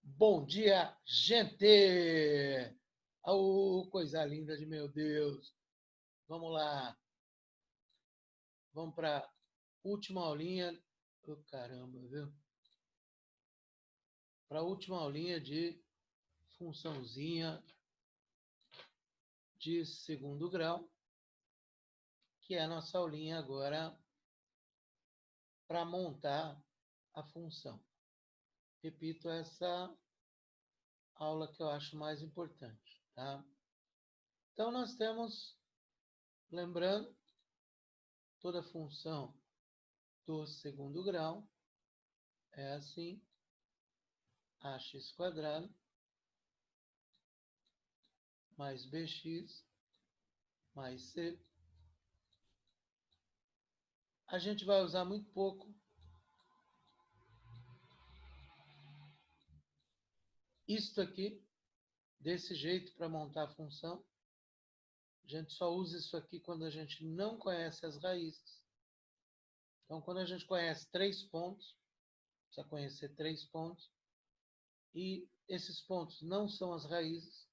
Bom dia, gente! Oh, coisa linda de meu Deus! Vamos lá. Vamos para a última aulinha. Oh, caramba, viu? Para a última aulinha de funçãozinha de segundo grau, que é a nossa aulinha agora para montar a função. Repito, essa aula que eu acho mais importante, tá? Então, nós temos, lembrando, toda função do segundo grau é assim, ax quadrado mais bx mais c. A gente vai usar muito pouco isto aqui, desse jeito, para montar a função. A gente só usa isso aqui quando a gente não conhece as raízes. Então, quando a gente conhece 3 pontos, precisa conhecer 3 pontos, e esses pontos não são as raízes,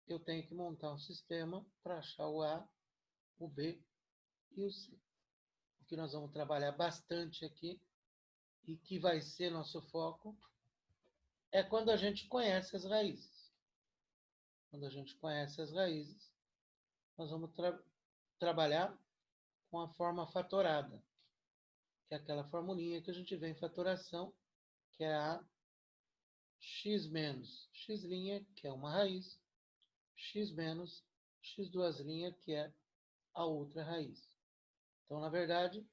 eu tenho que montar um sistema para achar o A, o B e o C. O que nós vamos trabalhar bastante aqui, e que vai ser nosso foco, é quando a gente conhece as raízes. Quando a gente conhece as raízes, nós vamos trabalhar com a forma fatorada, que é aquela formulinha que a gente vê em fatoração, que é a x menos x', que é uma raiz, x menos x2', que é a outra raiz. Então, na verdade,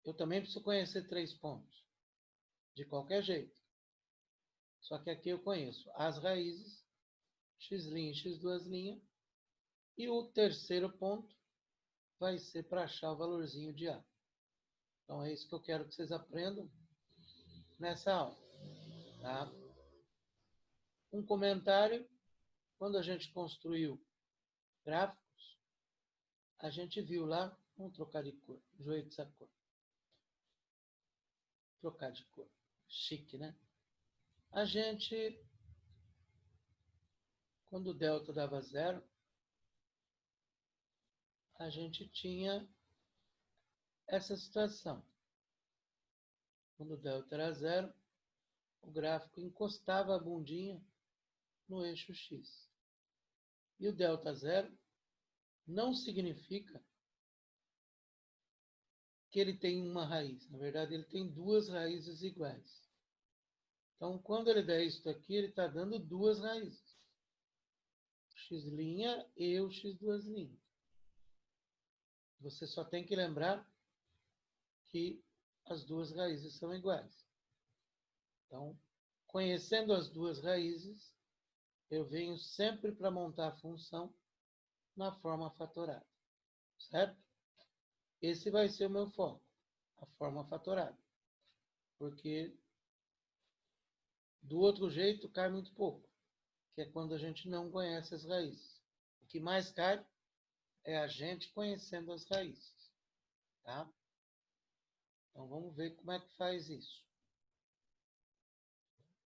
eu também preciso conhecer 3 pontos, de qualquer jeito. Só que aqui eu conheço as raízes, x', x2', e o terceiro ponto vai ser para achar o valorzinho de A. Então, é isso que eu quero que vocês aprendam nessa aula. Tá? Um comentário: quando a gente construiu gráficos, a gente viu lá, vamos trocar de cor, enjoei dessa cor. Trocar de cor, chique, né? A gente, quando o delta dava 0, a gente tinha essa situação. Quando o delta era 0, o gráfico encostava a bundinha no eixo X. E o delta 0 não significa que ele tem uma raiz. Na verdade, ele tem 2 raízes iguais. Então, quando ele der isso aqui, ele está dando 2 raízes. X' e o x2'. Você só tem que lembrar que as 2 raízes são iguais. Então, conhecendo as 2 raízes, eu venho sempre para montar a função na forma fatorada. Certo? Esse vai ser o meu foco, a forma fatorada. Porque do outro jeito cai muito pouco, que é quando a gente não conhece as raízes. O que mais cai é a gente conhecendo as raízes. Tá? Então, vamos ver como é que faz isso.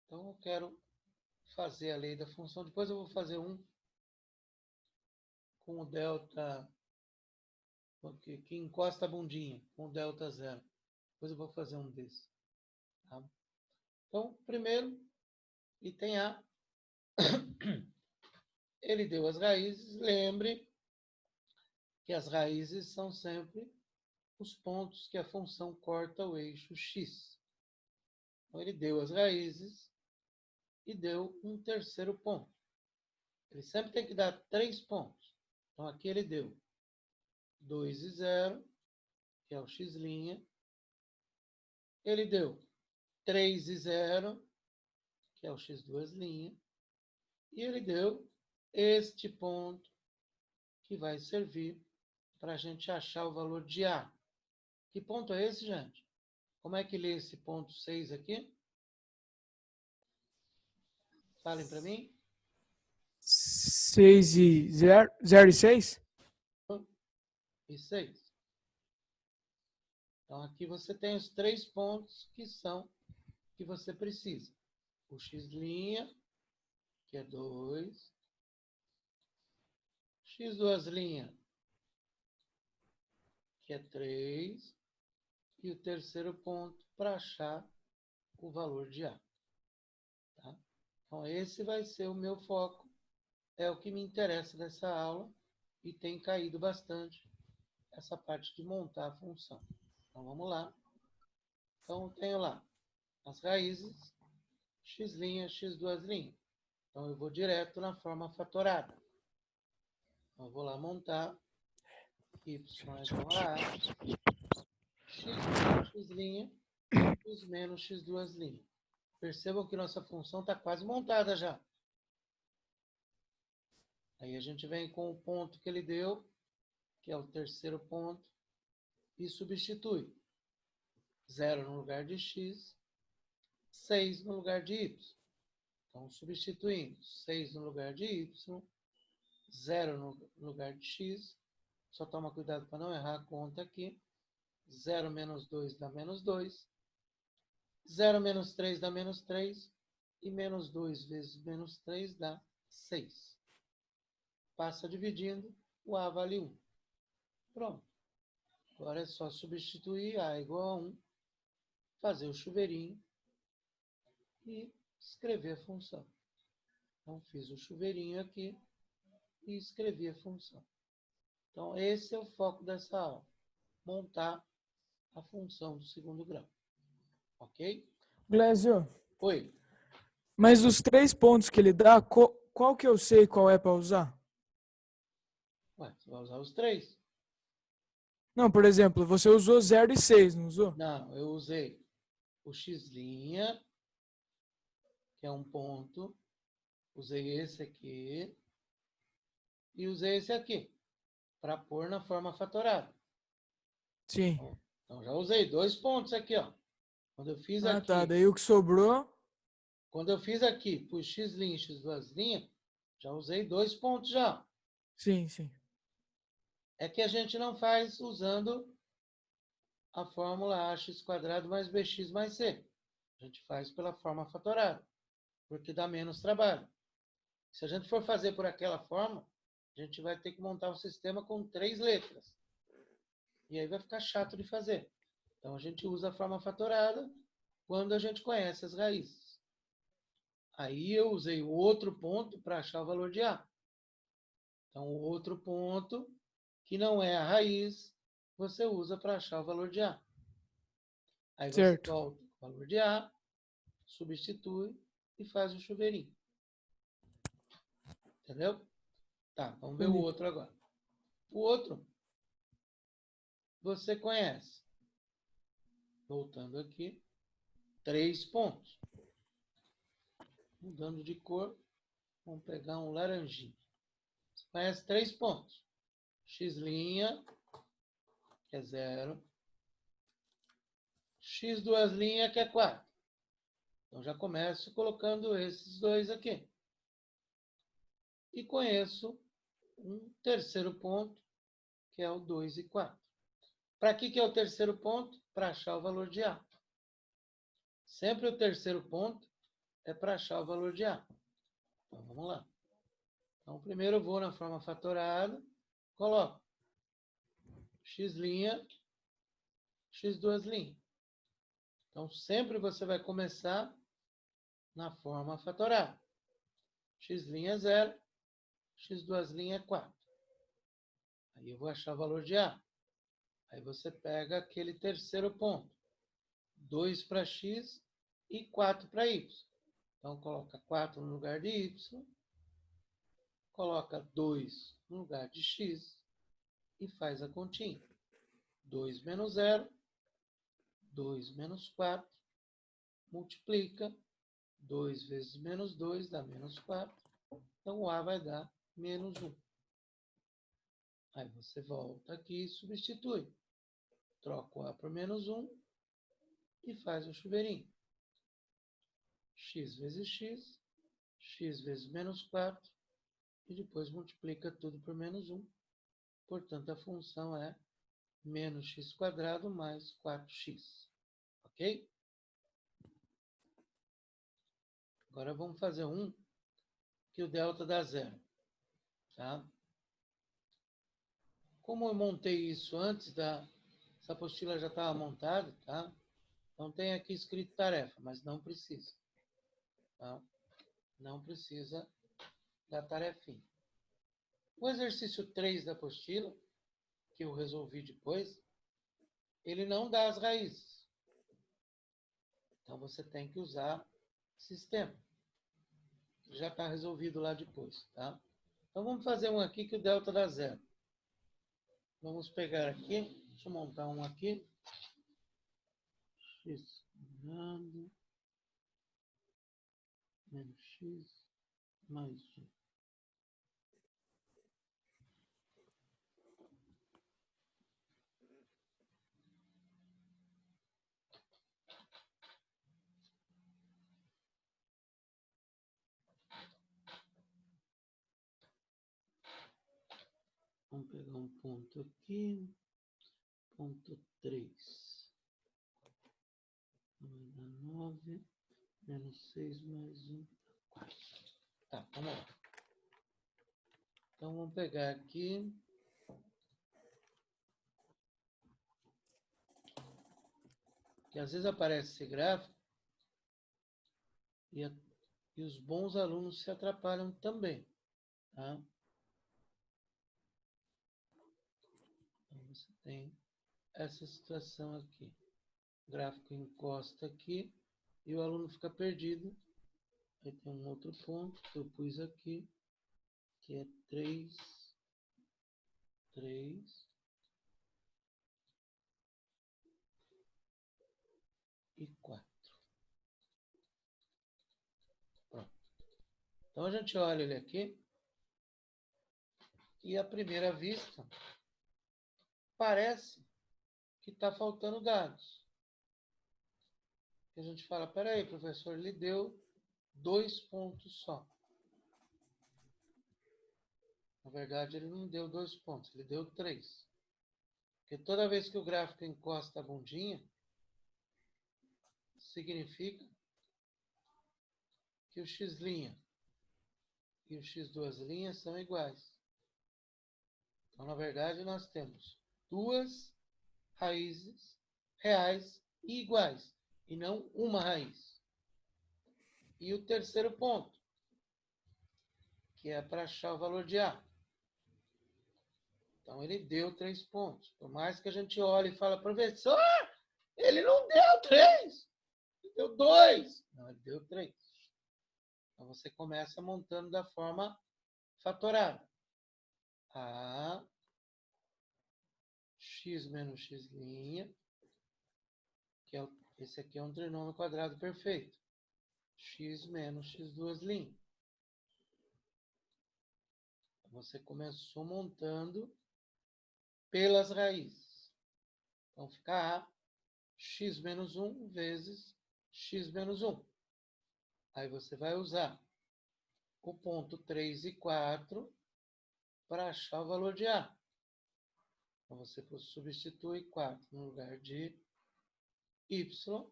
Então, eu quero fazer a lei da função. Depois eu vou fazer um com o delta, que encosta a bundinha, com o delta 0. Depois eu vou fazer um desse. Tá? Então, primeiro, item A, ele deu as raízes. Lembre que as raízes são sempre os pontos que a função corta o eixo x. Então, ele deu as raízes e deu um terceiro ponto. Ele sempre tem que dar 3 pontos. Então, aqui ele deu 2 e 0, que é o x'. Ele deu 3 e 0, que é o x2'. E ele deu este ponto, que vai servir para a gente achar o valor de A. Que ponto é esse, gente? Como é que lê esse ponto 6 aqui? Falem para mim. 6 e 0, 0 e 6? E 6. Então, aqui você tem os 3 pontos que você precisa. o x', que é 2, x2', que é 3, e o terceiro ponto para achar o valor de A. Tá? Então, esse vai ser o meu foco, é o que me interessa nessa aula, e tem caído bastante essa parte de montar a função. Então, vamos lá. Então, eu tenho lá as raízes, x', x2'. Então, eu vou direto na forma fatorada. Então, eu vou lá montar y é igual a x', x menos x2'. Percebam que nossa função está quase montada já. Aí a gente vem com o ponto que ele deu, que é o terceiro ponto, e substitui 0 no lugar de x, 6 no lugar de y. Então, substituindo 6 no lugar de y, 0 no lugar de x, só toma cuidado para não errar a conta aqui, 0 menos 2 dá menos 2, 0 menos 3 dá menos 3, e menos 2 vezes menos 3 dá 6. Passa dividindo, o A vale 1. Pronto. Agora é só substituir A igual a 1, fazer o chuveirinho e escrever a função. Então, fiz o chuveirinho aqui e escrevi a função. Então, esse é o foco dessa aula. Montar a função do segundo grau. Ok? Glésio, Oi. mas os 3 pontos que ele dá, qual que eu sei qual é para usar? Ué, você vai usar os 3? Não, por exemplo, você usou 0 e 6, não usou? Não, eu usei o x', que é um ponto. Usei esse aqui. E usei esse aqui, para pôr na forma fatorada. Sim. Então, já usei 2 pontos aqui, ó. Quando eu fiz Ah, aqui, tá. Daí o que sobrou? quando eu fiz aqui, pus x', x2', já usei 2 pontos já. Sim, sim. É que a gente não faz usando a fórmula ax² mais bx mais c. A gente faz pela forma fatorada, porque dá menos trabalho. Se a gente for fazer por aquela forma, a gente vai ter que montar um sistema com 3 letras. E aí vai ficar chato de fazer. Então, a gente usa a forma fatorada quando a gente conhece as raízes. Aí eu usei o outro ponto para achar o valor de A. Então, o outro ponto, que não é a raiz, você usa para achar o valor de A. Aí você Certo. volta o valor de A, substitui e faz o chuveirinho. Entendeu? Tá, vamos ver o Entendi. outro agora. O outro, você conhece. Voltando aqui, 3 pontos. Mudando de cor, vamos pegar um laranjinho. Você conhece 3 pontos. X', que é 0. X2', que é 4. Então, já começo colocando esses dois aqui. E conheço um terceiro ponto, que é o 2 e 4. Para que é o terceiro ponto? Para achar o valor de A. Sempre o terceiro ponto é para achar o valor de A. Então, vamos lá. Então, primeiro eu vou na forma fatorada, coloco x', x2'. Então, sempre você vai começar na forma fatorada. X' é 0, x2' é 4. Aí eu vou achar o valor de A. Aí você pega aquele terceiro ponto. 2 para x e 4 para y. Então, coloca 4 no lugar de y, coloca 2 no lugar de x e faz a continha. 2 menos 0, 2 menos 4, multiplica, 2 vezes menos 2 dá menos 4, então o A vai dar menos 1. Aí você volta aqui e substitui. Troca o A por menos 1 e faz o chuveirinho. X vezes x, x vezes menos 4, e depois multiplica tudo por menos 1. Portanto, a função é menos x² mais 4x. Ok? Agora vamos fazer um que o delta dá zero. Tá? Como eu montei isso antes essa apostila já estava montada, tá? Então tem aqui escrito tarefa, mas não precisa. Tá? Não precisa da tarefinha. O exercício 3 da apostila, que eu resolvi depois, ele não dá as raízes. Então você tem que usar sistema. Já está resolvido lá depois, tá? Então vamos fazer um aqui que o delta dá zero. Vamos pegar aqui, deixa eu montar um aqui. X menos x mais 1. Vamos pegar um ponto aqui, ponto 3. Vai dar 9, menos 6 mais 1, 4. Tá, vamos lá. Então vamos pegar aqui. Que às vezes aparece esse gráfico e os bons alunos se atrapalham também. Tá? Então você tem essa situação aqui. O gráfico encosta aqui e o aluno fica perdido. Aí tem um outro ponto que eu pus aqui, que é 3, 3 e 4. Pronto. Então a gente olha ele aqui e à primeira vista parece que está faltando dados. A gente fala, peraí, professor, ele deu 2 pontos só. Na verdade, ele não deu 2 pontos, ele deu 3. Porque toda vez que o gráfico encosta a bundinha, significa que o x' e o x2' são iguais. Então, na verdade, nós temos duas raízes reais e iguais, e não uma raiz. E o terceiro ponto, que é para achar o valor de A. Então, ele deu 3 pontos. Por mais que a gente olhe e fale, professor, ele não deu 3, ele deu 2. Não, ele deu 3. Então, você começa montando da forma fatorada. A x menos x', que é esse aqui é um trinômio quadrado perfeito. X menos x2'. Você começou montando pelas raízes. Então, fica A, x menos 1 vezes x menos 1. Aí você vai usar o ponto 3 e 4 para achar o valor de A. Então, você substitui 4 no lugar de y,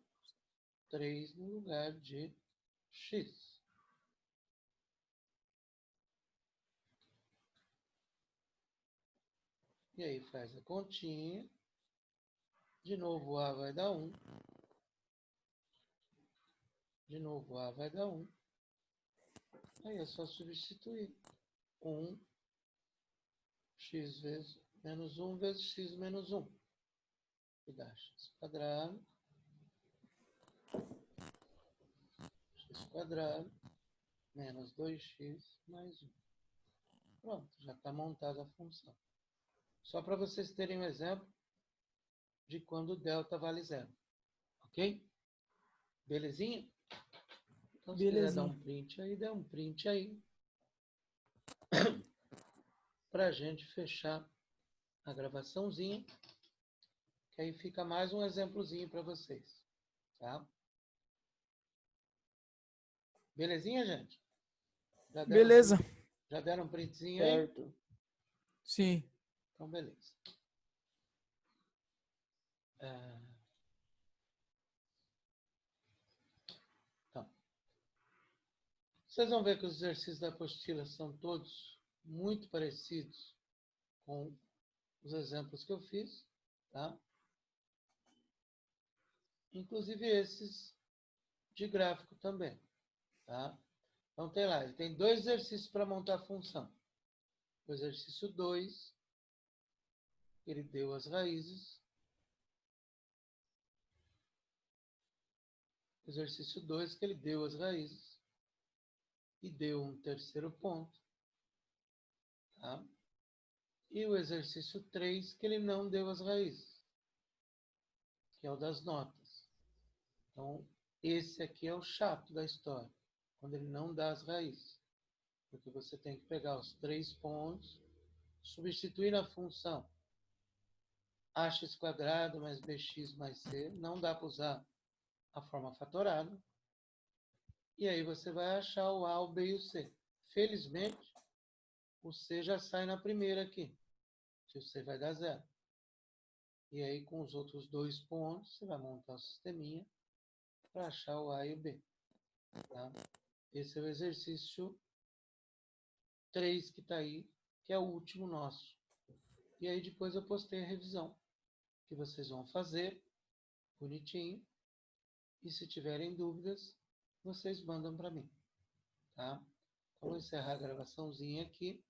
3 no lugar de x. E aí faz a continha. De novo o A vai dar 1. De novo o A vai dar 1. Aí é só substituir. 1 x vezes menos 1 vezes x menos 1. Que dá x quadrado. X quadrado menos 2x mais 1. Pronto, já está montada a função. Só para vocês terem um exemplo de quando o delta vale zero. Ok? Belezinha? Então, se quiser dar um print aí, dá um print aí. Para a gente fechar a gravaçãozinha. Que aí fica mais um exemplozinho para vocês. Tá? Belezinha, gente? Beleza. Já deram um printzinho aí? Certo. Sim. Então, beleza. Então, Vocês vão ver que os exercícios da apostila são todos muito parecidos com os exemplos que eu fiz, tá? Inclusive esses de gráfico também, tá? Então tem lá, ele tem 2 exercícios para montar a função. O exercício 2, ele deu as raízes. O exercício 2, que ele deu as raízes. E deu um terceiro ponto, tá? E o exercício 3, que ele não deu as raízes, que é o das notas. Então, esse aqui é o chato da história, quando ele não dá as raízes. Porque você tem que pegar os 3 pontos, substituir na função ax² mais bx mais c, não dá para usar a forma fatorada, e aí você vai achar o A, o B e o C. Felizmente, o C já sai na primeira aqui, que o C vai dar 0. E aí, com os outros 2 pontos, você vai montar o sisteminha para achar o A e o B. Tá? Esse é o exercício 3 que está aí, que é o último nosso. E aí depois eu postei a revisão, que vocês vão fazer, bonitinho. E se tiverem dúvidas, vocês mandam para mim. Tá? Então, vou encerrar a gravaçãozinha aqui.